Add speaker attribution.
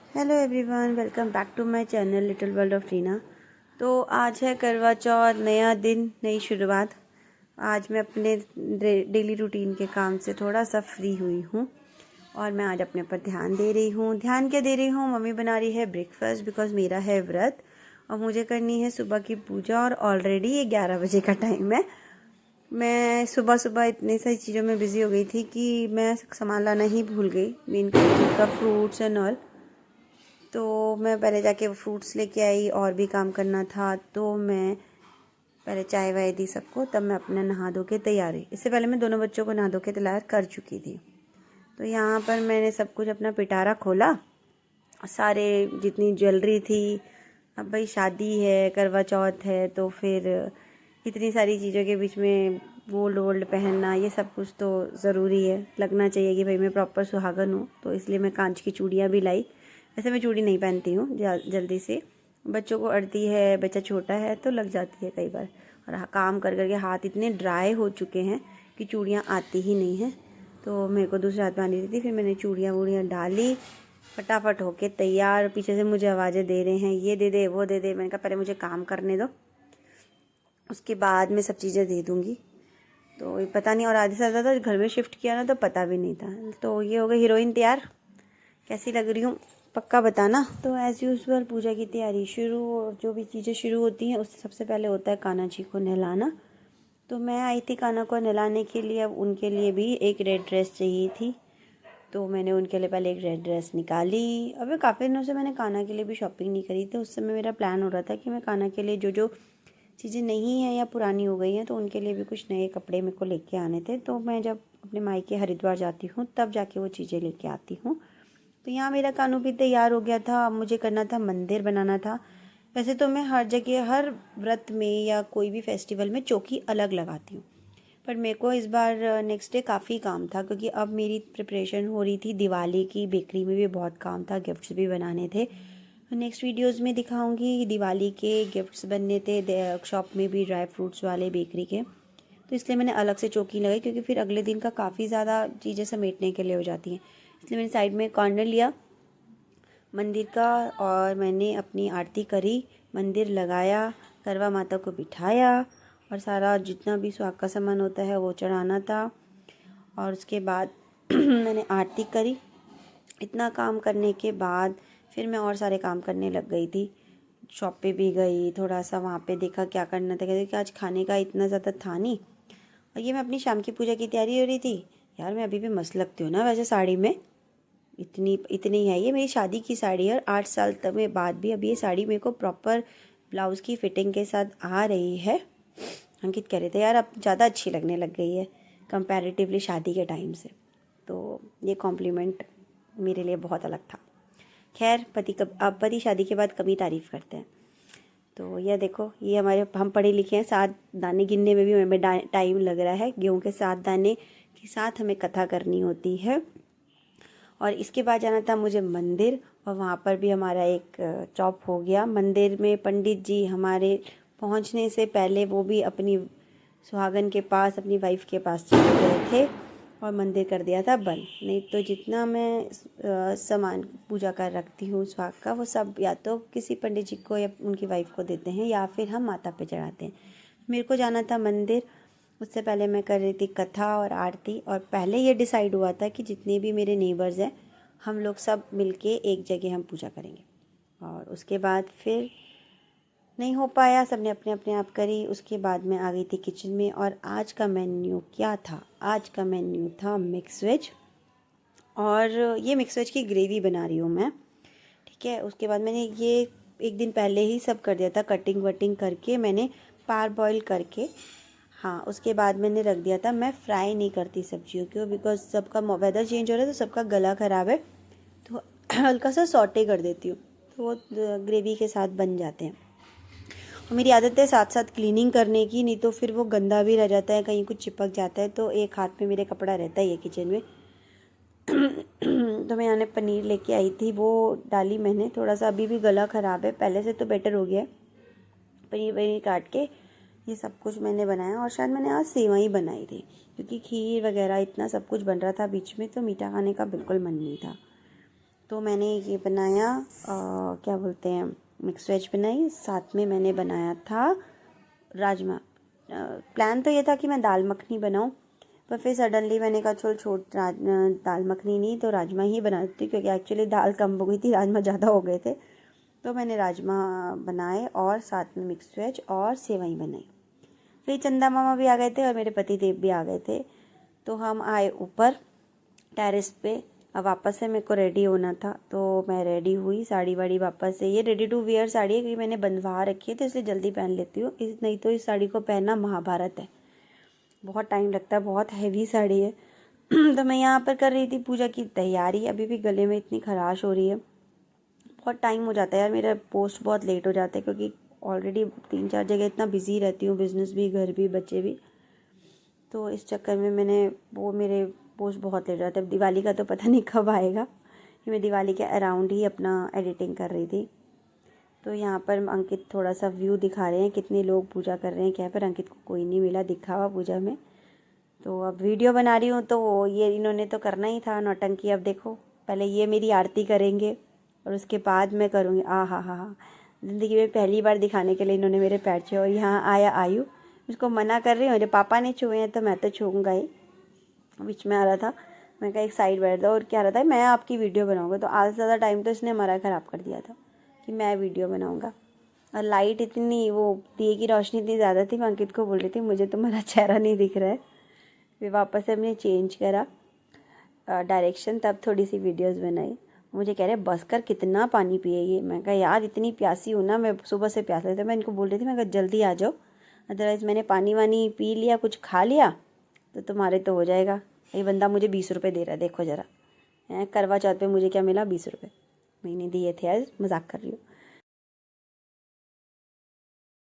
Speaker 1: Hello everyone, welcome back to my channel little world of Reena. तो आज है करवा चौथ, नया दिन, नई शुरुआत। आज मैं अपने डेली रूटीन के काम से थोड़ा सा फ्री हुई हूँ और मैं आज अपने पर ध्यान दे रही हूँ। ध्यान क्या दे रही हूँ, मम्मी बना रही है ब्रेकफास्ट बिकॉज मेरा है व्रत और मुझे करनी है सुबह की पूजा और ऑलरेडी ये 11 बजे का टाइम है। मैं सुबह सुबह इतनी सारी चीज़ों में बिज़ी हो गई थी कि मैं सामान लाना ही भूल गई, मेन का फ्रूट्स एंड ऑल। तो मैं पहले जाके फ्रूट्स लेके आई और भी काम करना था, तो मैं पहले चाय वाय दी सबको, तब मैं अपना नहा धो के तैयार हुई। इससे पहले मैं दोनों बच्चों को नहा धो के तैयार कर चुकी थी। तो यहाँ पर मैंने सब कुछ अपना पिटारा खोला, सारे जितनी ज्वेलरी थी। अब भाई शादी है, करवा चौथ है, तो फिर इतनी सारी चीज़ों के बीच में गोल्ड वोल्ड पहनना, ये सब कुछ तो ज़रूरी है, लगना चाहिए कि भाई मैं प्रॉपर सुहागन हूँ। तो इसलिए मैं कांच की चूड़ियाँ भी लाई। वैसे मैं चूड़ी नहीं पहनती हूँ जल्दी से, बच्चों को अड़ती है, बच्चा छोटा है तो लग जाती है कई बार। और काम कर करके हाथ इतने ड्राई हो चुके हैं कि चूड़ियाँ आती ही नहीं हैं। तो मेरे को दूसरे हाथ में आनी थी, फिर मैंने चूड़ियाँ वूड़ियाँ डाली, फटाफट होके तैयार। पीछे से मुझे आवाज़ें दे रहे हैं, ये दे दे वो दे दे। मैंने कहा पहले मुझे काम करने दो, उसके बाद मैं सब चीज़ें दे दूँगी। तो ये पता नहीं, और आधे से ज़्यादा घर में शिफ्ट किया ना तो पता भी नहीं था। तो ये हो गई हीरोइन तैयार। कैसी लग रही हूँ पक्का बताना। तो एज़ यूजुअल पूजा की तैयारी शुरू, और जो भी चीज़ें शुरू होती हैं उससे सबसे पहले होता है कान्हा जी को नहलाना। तो मैं आई थी कान्हा को नहलाने के लिए। अब उनके लिए भी एक रेड ड्रेस चाहिए थी, तो मैंने उनके लिए पहले एक रेड ड्रेस निकाली। अब काफ़ी दिनों से मैंने कान्हा के लिए भी शॉपिंग नहीं करी थी। उस समय मेरा प्लान हो रहा था कि मैं कान्हा के लिए जो जो चीज़ें नहीं हैं या पुरानी हो गई हैं तो उनके लिए भी कुछ नए कपड़े मेरे को लेके आने थे। तो मैं जब अपने मायके हरिद्वार जाती हूँ तब जाके वो चीज़ें लेके आती हूँ। तो यहाँ मेरा कानू भी तैयार हो गया था। अब मुझे करना था, मंदिर बनाना था। वैसे तो मैं हर जगह, हर व्रत में या कोई भी फेस्टिवल में चौकी अलग लगाती हूँ, पर मेरे को इस बार नेक्स्ट डे काफ़ी काम था, क्योंकि अब मेरी प्रिपरेशन हो रही थी दिवाली की। बेकरी में भी बहुत काम था, गिफ्ट्स भी बनाने थे। नेक्स्ट वीडियोस में दिखाऊंगी। दिवाली के गिफ्ट्स बनने थे शॉप में भी, ड्राई फ्रूट्स वाले बेकरी के। तो इसलिए मैंने अलग से चौकी लगाई, क्योंकि फिर अगले दिन का काफ़ी ज़्यादा चीज़ें समेटने के लिए हो जाती हैं। इसलिए मैंने साइड में कॉर्नर लिया मंदिर का और मैंने अपनी आरती करी, मंदिर लगाया, करवा माता को बिठाया और सारा जितना भी सुहाग का सामान होता है वो चढ़ाना था। और उसके बाद मैंने आरती करी। इतना काम करने के बाद फिर मैं और सारे काम करने लग गई थी। शॉप पे भी गई, थोड़ा सा वहाँ पे देखा क्या करना था, क्योंकि आज खाने का इतना ज़्यादा था नहीं। और ये मैं अपनी शाम की पूजा की तैयारी हो रही थी। यार मैं अभी भी मस्त लगती हूँ ना वैसे साड़ी में, इतनी है। ये मेरी शादी की साड़ी है और 8 साल तक में बाद भी अभी ये साड़ी मेरे को प्रॉपर ब्लाउज़ की फिटिंग के साथ आ रही है। अंकित कह रहे थे यार अब ज़्यादा अच्छी लगने लग गई है कंपैरेटिवली शादी के टाइम से। तो ये कॉम्प्लीमेंट मेरे लिए बहुत अलग था। खैर अब पति शादी के बाद कभी तारीफ़ करते हैं। तो यह देखो, ये हम पढ़े लिखे हैं, 7 दाने गिनने में भी हमें टाइम लग रहा है। गेहूँ के 7 दाने के साथ हमें कथा करनी होती है। और इसके बाद जाना था मुझे मंदिर, और वहाँ पर भी हमारा एक चॉप हो गया। मंदिर में पंडित जी हमारे पहुँचने से पहले वो भी अपनी सुहागन के पास, अपनी वाइफ के पास चले गए थे और मंदिर कर दिया था बंद। नहीं तो जितना मैं सामान पूजा कर रखती हूँ सुहाग का, वो सब या तो किसी पंडित जी को या उनकी वाइफ को देते हैं या फिर हम माता पे चढ़ाते हैं। मेरे को जाना था मंदिर। उससे पहले मैं कर रही थी कथा और आरती, और पहले ये डिसाइड हुआ था कि जितने भी मेरे नेबर्स हैं हम लोग सब मिलके एक जगह हम पूजा करेंगे। और उसके बाद फिर नहीं हो पाया, सबने अपने अपने आप करी। उसके बाद मैं आ गई थी किचन में, और आज का मेन्यू क्या था? आज का मेन्यू था मिक्स वेज, और ये मिक्स वेज की ग्रेवी बना रही हूँ मैं। ठीक है, उसके बाद मैंने ये एक दिन पहले ही सब कर दिया था, कटिंग वटिंग करके मैंने पार बॉईल करके। हाँ, उसके बाद मैंने रख दिया था। मैं फ्राई नहीं करती सब्जियों को, बिकॉज सबका वेदर चेंज हो रहा है तो सबका गला ख़राब है, तो हल्का सा सॉटे कर देती हूँ, तो वो ग्रेवी के साथ बन जाते हैं। और मेरी आदत है साथ साथ क्लीनिंग करने की, नहीं तो फिर वो गंदा भी रह जाता है, कहीं कुछ चिपक जाता है। तो एक हाथ में मेरे कपड़ा रहता ही है किचन में। तो मैं यहाँ पनीर लेके आई थी, वो डाली मैंने। थोड़ा सा अभी भी गला ख़राब है, पहले से तो बेटर हो गया है। पनीर वनीर काट के ये सब कुछ मैंने बनाया, और शायद मैंने आज सेवई बनाई थी, क्योंकि खीर वगैरह इतना सब कुछ बन रहा था बीच में, तो मीठा खाने का बिल्कुल मन नहीं था। तो मैंने ये बनाया क्या बोलते हैं, मिक्स वेज बनाई, साथ में मैंने बनाया था राजमा। प्लान तो ये था कि मैं दाल मखनी बनाऊं, पर फिर सडनली मैंने कहा चल छोड़, दाल मखनी नहीं तो राजमा ही बनाती, क्योंकि एक्चुअली दाल कम हो गई थी, राजमा ज़्यादा हो गए थे। तो मैंने राजमा बनाए और साथ में मिक्स वेज और सेवई बनाई। फिर चंदा मामा भी आ गए थे और मेरे पति देव भी आ गए थे। तो हम आए ऊपर टेरेस पे। अब वापस से मेरे को रेडी होना था, तो मैं रेडी हुई, साड़ी वाड़ी वापस से, ये रेडी टू वेयर साड़ी है क्योंकि मैंने बंधवा रखी है तो इसलिए जल्दी पहन लेती हूँ, नहीं तो इस साड़ी को पहनना महाभारत है, बहुत टाइम लगता है, बहुत हैवी साड़ी है। तो मैं यहाँ पर कर रही थी पूजा की तैयारी। अभी भी गले में इतनी खराश हो रही है, बहुत टाइम हो जाता है यार, मेरा पोस्ट बहुत लेट हो जाता है क्योंकि ऑलरेडी 3-4 जगह इतना बिजी रहती हूँ, बिजनेस भी, घर भी, बच्चे भी, तो इस चक्कर में मेरे पोस्ट बहुत लेट जाते हैं। अब दिवाली का तो पता नहीं कब आएगा, कि मैं दिवाली के अराउंड ही अपना एडिटिंग कर रही थी। तो यहाँ पर अंकित थोड़ा सा व्यू दिखा रहे हैं, कितने लोग पूजा कर रहे हैं क्या, पर अंकित को कोई नहीं मिला दिखा हुआ पूजा में। तो अब वीडियो बना रही हूँ तो ये इन्होंने तो करना ही था नौटंकी। अब देखो, पहले ये मेरी आरती करेंगे और उसके बाद मैं करूँगी। हा, ज़िंदगी में पहली बार दिखाने के लिए इन्होंने मेरे पैर छुए। और यहाँ आया आयु, उसको मना कर रही हूँ, मेरे पापा ने छुए हैं तो मैं तो छूऊंगा ही। बीच में आ रहा था, मैं कहा एक साइड बैठ दो, और क्या रहा था, मैं आपकी वीडियो बनाऊँगा। तो आधा से ज़्यादा टाइम तो इसने हमारा ख़राब कर दिया था कि मैं वीडियो बनाऊँगा। और लाइट इतनी, वो दिए की रोशनी इतनी ज़्यादा थी, मैं अंकित को बोल रही थी मुझे तुम्हारा चेहरा नहीं दिख रहा है। फिर वापस से हमने चेंज करा डायरेक्शन, तब थोड़ी सी वीडियोस बनाई। मुझे कह रहे बस कर, कितना पानी पिए ये। मैं कहा यार इतनी प्यासी हूँ ना, मैं सुबह से प्यास लगी, तो मैं इनको बोल रही थी, मैं कहा जल्दी आ जाओ, अदरवाइज़ मैंने पानी वानी पी लिया, कुछ खा लिया तो तुम्हारे तो हो जाएगा। ये बंदा मुझे 20 रुपये दे रहा है, देखो ज़रा, करवा चौथ पे मुझे क्या मिला, 20 रुपये मैंने दिए थे, आज मजाक कर रही हूँ।